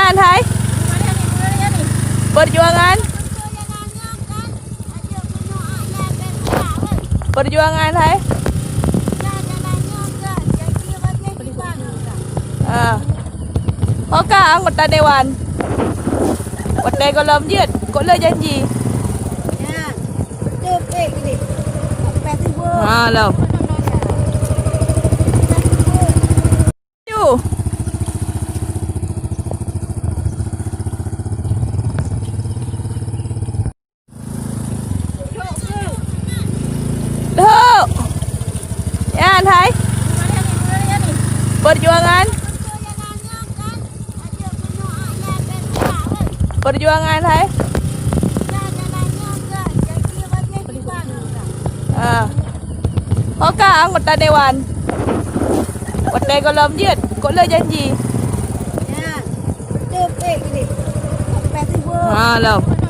Yan, hai. Perjuangan. Perjuangan, hai. Oka anggota dewan. Partai Golongan Jut, kok le janji. Lo. Yuk. Loh. Yan, hai. Perjuangan. Perjuangan, hai. Oka anggota dewan. Partai Golongan Jut, kok le janji. Ya, Lo.